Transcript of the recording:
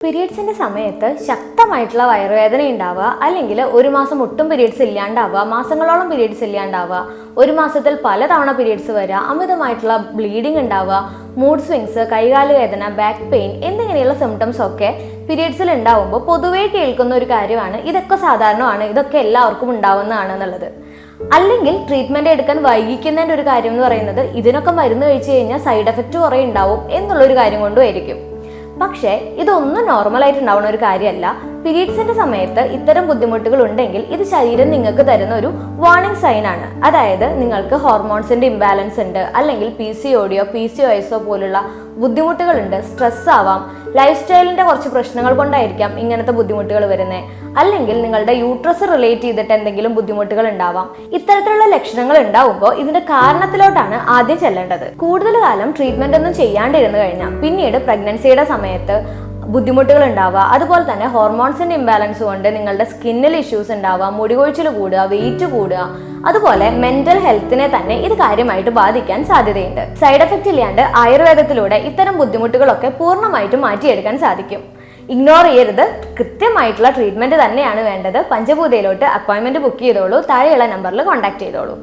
പീരിയഡ്സിന്റെ സമയത്ത് ശക്തമായിട്ടുള്ള വയറുവേദന ഉണ്ടാവുക, അല്ലെങ്കിൽ ഒരു മാസം ഒട്ടും പീരിയഡ്സ് ഇല്ലാണ്ടാവുക, മാസങ്ങളോളം പീരിയഡ്സ് ഇല്ലാണ്ടാവുക, ഒരു മാസത്തിൽ പലതവണ പീരിയഡ്സ് വരിക, അമിതമായിട്ടുള്ള ബ്ലീഡിംഗ് ഉണ്ടാവുക, മൂഡ് സ്വിങ്സ്, കൈകാല് വേദന, ബാക്ക് പെയിൻ എന്നിങ്ങനെയുള്ള സിംറ്റംസ് ഒക്കെ പീരിയഡ്സിൽ ഉണ്ടാവുമ്പോൾ പൊതുവേ കേൾക്കുന്ന ഒരു കാര്യമാണ് ഇതൊക്കെ സാധാരണമാണ്, ഇതൊക്കെ എല്ലാവർക്കും ഉണ്ടാവുന്നതാണ് എന്നുള്ളത്. അല്ലെങ്കിൽ ട്രീറ്റ്മെന്റ് എടുക്കാൻ വൈകിക്കുന്നതിൻ്റെ ഒരു കാര്യം എന്ന് പറയുന്നത് ഇതിനൊക്കെ മരുന്ന് കഴിച്ചു കഴിഞ്ഞാൽ സൈഡ് എഫക്റ്റ് കുറേ ഉണ്ടാവും എന്നുള്ളൊരു കാര്യം കൊണ്ടുമായിരിക്കും. പക്ഷേ ഇതൊന്നും നോർമലായിട്ട് ഉണ്ടാവുന്ന ഒരു കാര്യമല്ല. പീരീഡ്സിന്റെ സമയത്ത് ഇത്തരം ബുദ്ധിമുട്ടുകൾ ഉണ്ടെങ്കിൽ ഇത് ശരീരം നിങ്ങൾക്ക് തരുന്ന ഒരു വാർണിംഗ് സൈൻ ആണ്. അതായത് നിങ്ങൾക്ക് ഹോർമോൺസിന്റെ ഇംബാലൻസ് ഉണ്ട്, അല്ലെങ്കിൽ PCOD PCOS പോലുള്ള ബുദ്ധിമുട്ടുകളുണ്ട്, സ്ട്രെസ് ആവാം, ലൈഫ് സ്റ്റൈലിന്റെ കുറച്ച് പ്രശ്നങ്ങൾ കൊണ്ടായിരിക്കാം ഇങ്ങനത്തെ ബുദ്ധിമുട്ടുകൾ വരുന്നത്, അല്ലെങ്കിൽ നിങ്ങളുടെ യൂട്രസ് റിലേറ്റ് ചെയ്തിട്ട് എന്തെങ്കിലും ബുദ്ധിമുട്ടുകൾ ഉണ്ടാവാം. ഇത്തരത്തിലുള്ള ലക്ഷണങ്ങൾ ഉണ്ടാവുമ്പോൾ ഇതിന്റെ കാരണത്തിലോട്ടാണ് ആദ്യം ചെല്ലേണ്ടത്. കൂടുതൽ കാലം ട്രീറ്റ്മെന്റ് ഒന്നും ചെയ്യാണ്ടിരുന്നു കഴിഞ്ഞാൽ പിന്നീട് പ്രഗ്നൻസിയുടെ സമയത്ത് ബുദ്ധിമുട്ടുകൾ ഉണ്ടാവുക, അതുപോലെ തന്നെ ഹോർമോൺസിന്റെ ഇംബാലൻസ് കൊണ്ട് നിങ്ങളുടെ സ്കിന്നിൽ ഇഷ്യൂസ് ഉണ്ടാവുക, മുടികൊഴിച്ചിൽ കൂടുക, വെയിറ്റ് കൂടുക, അതുപോലെ മെന്റൽ ഹെൽത്തിനെ തന്നെ ഇത് കാര്യമായിട്ട് ബാധിക്കാൻ സാധ്യതയുണ്ട്. സൈഡ് എഫക്റ്റ് ഇല്ലാണ്ട് ആയുർവേദത്തിലൂടെ ഇത്തരം ബുദ്ധിമുട്ടുകളൊക്കെ പൂർണ്ണമായിട്ടും മാറ്റിയെടുക്കാൻ സാധിക്കും. ഇഗ്നോർ ചെയ്യരുത്, കൃത്യമായിട്ടുള്ള ട്രീറ്റ്മെന്റ് തന്നെയാണ് വേണ്ടത്. പഞ്ചഭൂതയിലോട്ട് അപ്പോയിന്റ്മെന്റ് ബുക്ക് ചെയ്തോളൂ, താഴെയുള്ള നമ്പറിൽ കോൺടാക്ട് ചെയ്തോളൂ.